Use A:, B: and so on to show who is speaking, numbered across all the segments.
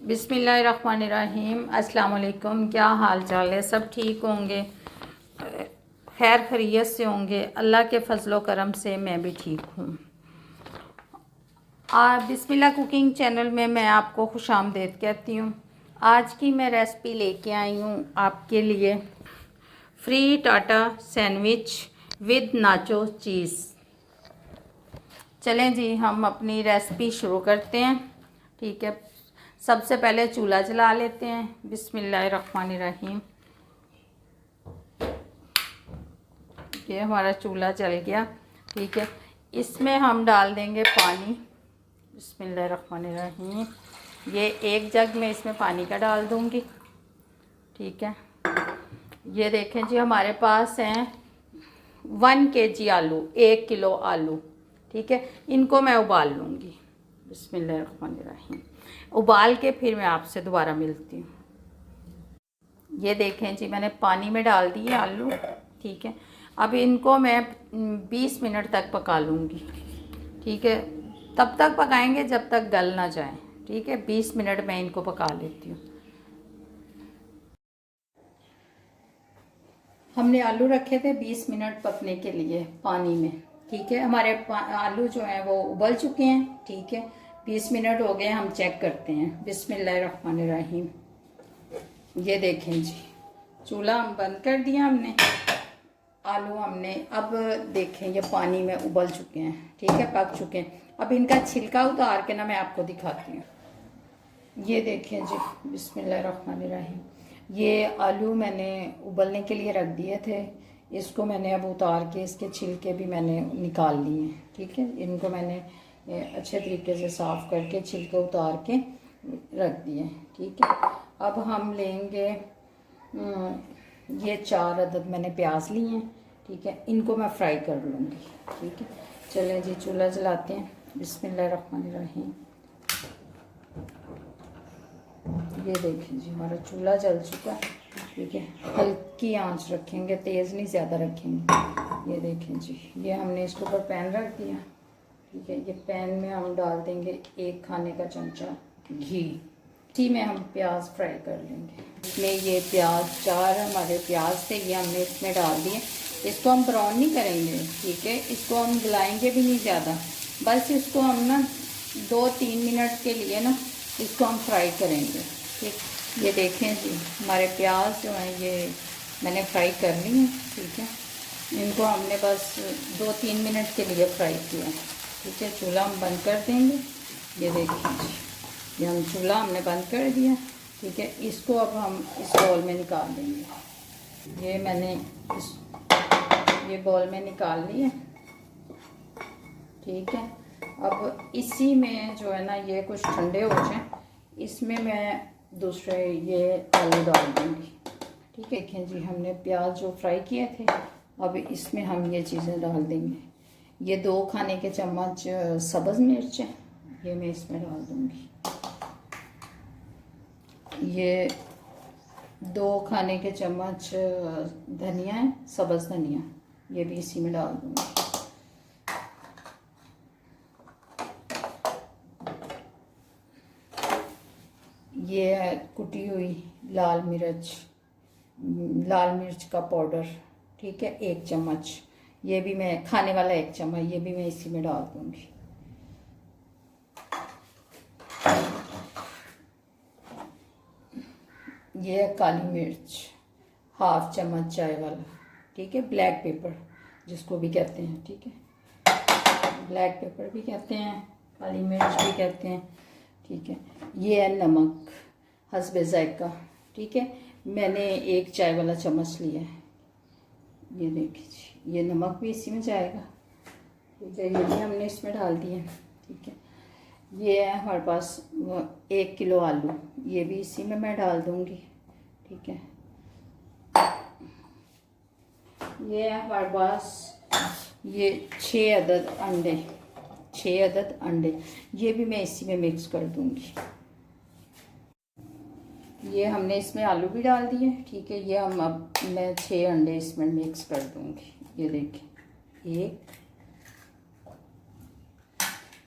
A: बिस्मिल्लाहिर्रहमानिर्रहीम। अस्सलाम वालेकुम। क्या हाल चाल है? सब ठीक होंगे, खैर खैरियत से होंगे। अल्लाह के फजलो करम से मैं भी ठीक हूँ। बिस्मिल्लाह कुकिंग चैनल में मैं आपको खुशामदीद कहती हूँ। आज की मैं रेसिपी लेके आई हूँ आपके लिए फ्री टाटा सैंडविच विद नाचो चीज़। चलें जी, हम अपनी रेसिपी शुरू करते हैं। ठीक है, सबसे पहले चूल्हा जला लेते हैं। बिस्मिल्लाहिर्रहमानिर्रहीम। ये हमारा चूल्हा जल गया। ठीक है, इसमें हम डाल देंगे पानी। बिस्मिल्लाहिर्रहमानिर्रहीम। ये एक जग में इसमें पानी का डाल दूंगी। ठीक है, ये देखें जी, हमारे पास हैं 1 kg आलू, 1 किलो आलू। ठीक है, इनको मैं उबाल लूँगी। बिस्मिल्लाहिर्रहमानिर्रहीम। उबाल के फिर मैं आपसे दोबारा मिलती हूँ। ये देखें जी, मैंने पानी में डाल दिए आलू। ठीक है, अब इनको मैं 20 मिनट तक पका लूँगी। ठीक है, तब तक पकाएंगे जब तक गल ना जाए। ठीक है, 20 मिनट में इनको पका लेती हूँ। हमने आलू रखे थे 20 मिनट पकने के लिए पानी में। ठीक है, हमारे आलू जो हैं वो उबल चुके हैं। ठीक है, 20 मिनट हो गए, हम चेक करते हैं। बिस्मिल्लाहिर्रहमानिर्रहीम। ये देखें जी, चूल्हा हम बंद कर दिया हमने। आलू हमने अब देखें ये पानी में उबल चुके हैं। ठीक है, पक चुके हैं। अब इनका छिलका उतार के ना मैं आपको दिखाती हूँ। ये देखें जी, बिस्मिल्लाहिर्रहमानिर्रहीम। ये आलू मैंने उबलने के लिए रख दिए थे। इसको मैंने अब उतार के इसके छिलके भी मैंने निकाल लिए। ठीक है, इनको मैंने अच्छे तरीके से साफ़ करके छिलके उतार के रख दिए। ठीक है, अब हम लेंगे ये 4 अदद मैंने प्याज लिए हैं। ठीक है, इनको मैं फ्राई कर लूँगी। ठीक है, चलें जी, चूल्हा जलाते हैं। बिस्मिल्लाहिर्रहमानिर्रहीम। ये देखें जी, हमारा चूल्हा जल चुका है। ठीक है, हल्की आंच रखेंगे, तेज़ नहीं ज़्यादा रखेंगे। ये देखें जी, ये हमने इसके ऊपर पैन रख दिया। ठीक है, ये पैन में हम डाल देंगे 1 खाने का चमचा घी। इसी में हम प्याज फ्राई कर लेंगे। इसमें ये प्याज 4 हमारे प्याज थे, ये हमने इसमें डाल दिए। इसको हम ब्राउन नहीं करेंगे। ठीक है, इसको हम गलाएंगे भी नहीं ज़्यादा, बस इसको हम ना 2-3 मिनट के लिए ना इसको हम फ्राई करेंगे। ठीक, ये देखें जी, हमारे प्याज जो हैं ये मैंने फ्राई कर ली हैं। ठीक है, इनको हमने बस 2-3 मिनट के लिए फ्राई किया। ठीक है, चूल्हा हम बंद कर देंगे। ये देखिए जी, ये हम चूल्हा हमने बंद कर दिया। ठीक है, इसको अब हम इस बॉल में निकाल देंगे। ये मैंने ये बॉल में निकाल लिया। ठीक है, अब इसी में जो है ना ये कुछ ठंडे हो जाए, इसमें मैं दूसरे ये आलू डाल दूँगी। ठीक है, देखें जी, हमने प्याज जो फ्राई किए थे, अब इसमें हम ये चीज़ें डाल देंगे। ये 2 खाने के चम्मच सब्ज़ मिर्च है, ये मैं इसमें डाल दूँगी। ये 2 खाने के चम्मच धनिया है, सब्ज़ धनिया, ये भी इसी में डाल दूँगी। ये है कुटी हुई लाल मिर्च का पाउडर। ठीक है, 1 चम्मच, ये भी मैं खाने वाला 1 चम्मच, ये भी मैं इसी में डाल दूँगी। ये है काली मिर्च, 1/2 चम्मच चाय वाला। ठीक है, ब्लैक पेपर जिसको भी कहते हैं। ठीक है, ब्लैक पेपर भी कहते हैं, काली मिर्च भी कहते हैं। ठीक है, ये है नमक हस्बे ज़ायका। ठीक है, मैंने 1 चाय वाला चम्मच लिया है। ये देखिए जी, ये नमक भी इसी में जाएगा। ठीक है, ये भी हमने इसमें डाल दिया। ठीक है, ये है हमारे पास 1 किलो आलू, ये भी इसी में मैं डाल दूँगी। ठीक है, ये है हमारे पास ये 6 अदद अंडे, 6 अदद अंडे, ये भी मैं इसी में मिक्स कर दूँगी। ये हमने इसमें आलू भी डाल दिए। ठीक है, ये हम अब मैं 6 अंडे इसमें मिक्स कर दूँगी। ये देखिए, 1,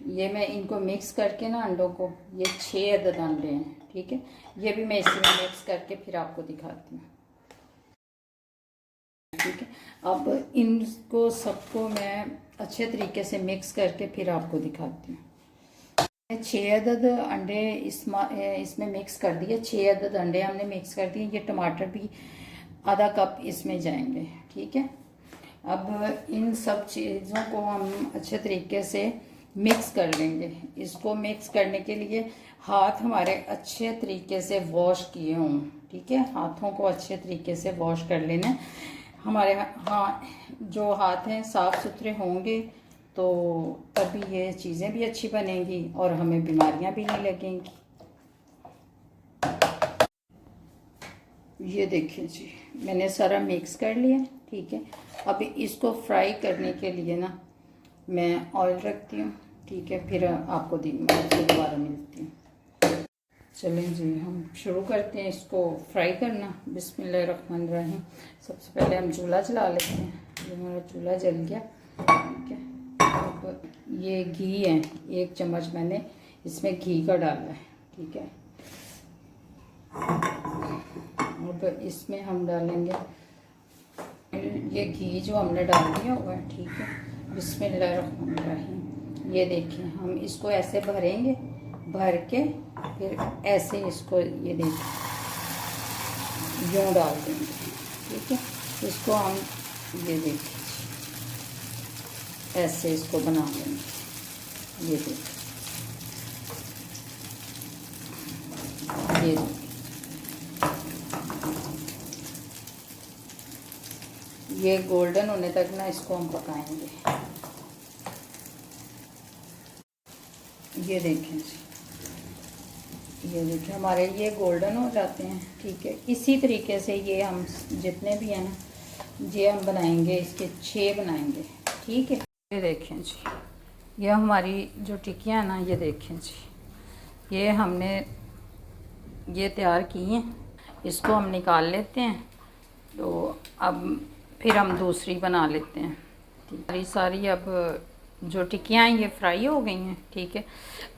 A: ये मैं इनको मिक्स करके ना अंडों को, ये 6 अदद अंडे हैं, ठीक है। ये भी मैं इसी में मिक्स करके फिर आपको दिखाती हूँ, ठीक है। अब इनको सबको मैं अच्छे तरीके से मिक्स करके फिर आपको दिखाती हूँ। 6 अदद अंडे इसमें मिक्स कर दिए, 6 अदद अंडे हमने मिक्स कर दिए। ये टमाटर भी आधा कप इसमें जाएंगे, ठीक है। अब इन सब चीज़ों को हम अच्छे तरीके से मिक्स कर लेंगे। इसको मिक्स करने के लिए हाथ हमारे अच्छे तरीके से वॉश किए हों, ठीक है। हाथों को अच्छे तरीके से वॉश कर लेना। हमारे जो हाथ हैं साफ़ सुथरे होंगे तो तभी ये चीज़ें भी अच्छी बनेंगी और हमें बीमारियां भी नहीं लगेंगी। ये देखिए जी, मैंने सारा मिक्स कर लिया, ठीक है। अब इसको फ्राई करने के लिए ना मैं ऑयल रखती हूँ, ठीक है। फिर आपको दोबारा मिलती हूँ। चलें जी, हम शुरू करते हैं इसको फ्राई करना। बिस्मिल्लाहिर्रहमानिर्रहीम। सबसे पहले हम चूल्हा जला लेते हैं। ये हमारा चूल्हा जल गया, ठीक है। अब ये घी है, 1 चम्मच मैंने इसमें घी का डाला है, ठीक है। अब इसमें हम डालेंगे ये घी जो हमने डाल दिया हुआ है, ठीक है। बिस्मिल्लाहिर्रहमानिर्रहीम। ये देखिए, हम इसको ऐसे भरेंगे, भर के फिर ऐसे इसको ये देखिए यूँ डाल देंगे, ठीक है। इसको हम ये देखिए ऐसे इसको बना लेंगे, ये देखिए, ये ये गोल्डन होने तक ना इसको हम पकाएंगे। ये देखें जी, ये देखिए हमारे ये गोल्डन हो जाते हैं, ठीक है। इसी तरीके से ये हम जितने भी हैं ना ये हम बनाएंगे, इसके 6 बनाएंगे, ठीक है। ये देखें जी, ये हमारी जो टिक्कियाँ हैं ना, ये देखें जी, ये हमने ये तैयार की हैं। इसको हम निकाल लेते हैं। तो अब फिर हम दूसरी बना लेते हैं। सारी अब जो टिक्कियाँ हैं ये फ्राई हो गई हैं, ठीक है।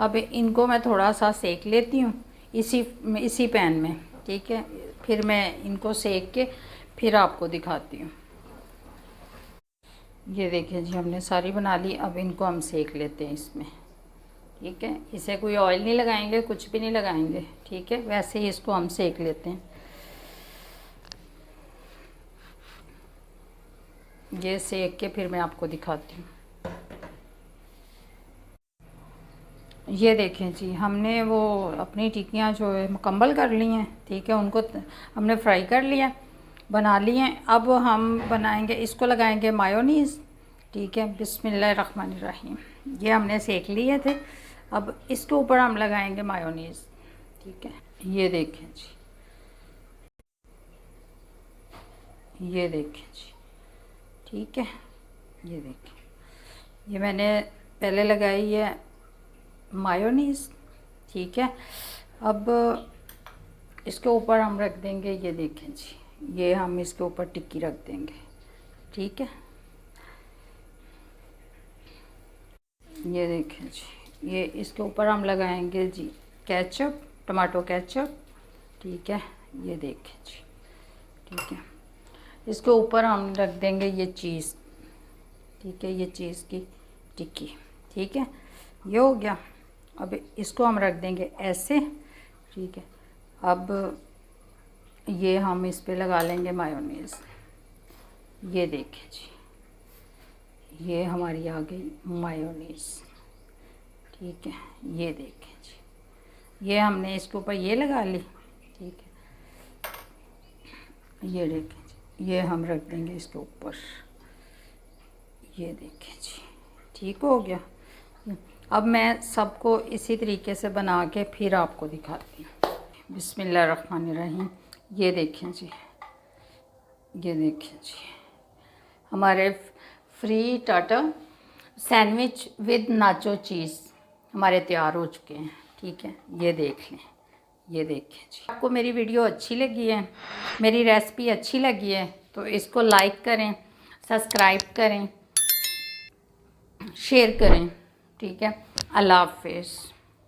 A: अब इनको मैं थोड़ा सा सेक लेती हूँ इसी पैन में, ठीक है। फिर मैं इनको सेक के फिर आपको दिखाती हूँ। ये देखिए जी, हमने सारी बना ली। अब इनको हम सेक लेते हैं इसमें, ठीक है। इसे कोई ऑयल नहीं लगाएंगे, कुछ भी नहीं लगाएंगे, ठीक है। वैसे ही इसको हम सेक लेते हैं। ये सेक के फिर मैं आपको दिखाती हूँ। ये देखें जी, हमने वो अपनी टिक्कियाँ जो है मुकम्मल कर ली हैं, ठीक है। उनको हमने फ्राई कर लिया, बना लिए हैं। अब हम बनाएंगे, इसको लगाएंगे मायोनीज़, ठीक है। बिस्मिल्लाहिर्रहमानिर्रहीम। ये हमने सेक लिए थे, अब इसके ऊपर हम लगाएंगे मायोनीज़, ठीक है। ये देखें जी, ये देखें जी, ठीक है। ये देखें, ये मैंने पहले लगाई है मायोनीज़, ठीक है। अब इसके ऊपर हम रख देंगे, ये देखें जी, ये हम इसके ऊपर टिक्की रख देंगे, ठीक है। ये देखें जी, ये इसके ऊपर हम लगाएंगे जी केचप, टमाटो केचप, ठीक है। ये देखें जी, ठीक है। इसके ऊपर हम रख देंगे ये चीज़, ठीक है। ये चीज़ की टिक्की, ठीक है। ये हो गया। अब इसको हम रख देंगे ऐसे, ठीक है। अब ये हम इस पे लगा लेंगे मायोनीज़। ये देखें जी, ये हमारी आ गई मायोनीज़, ठीक है। ये देखें जी, ये हमने इसके ऊपर ये लगा ली, ठीक है। ये देखें जी, ये हम रख देंगे इसके ऊपर। ये देखें जी, ठीक हो गया। अब मैं सबको इसी तरीके से बना के फिर आपको दिखाती हूँ। बिस्मिल्लाहिर्रहमानिर्रहीम। ये देखें जी, ये देखें जी, हमारे फ्री टाटा सैंडविच विद नाचो चीज़ हमारे तैयार हो चुके हैं, ठीक है। ये देख लें, ये देखें जी। आपको मेरी वीडियो अच्छी लगी है, मेरी रेसिपी अच्छी लगी है तो इसको लाइक करें, सब्सक्राइब करें, शेयर करें, ठीक है। अल्लाह हाफिज़।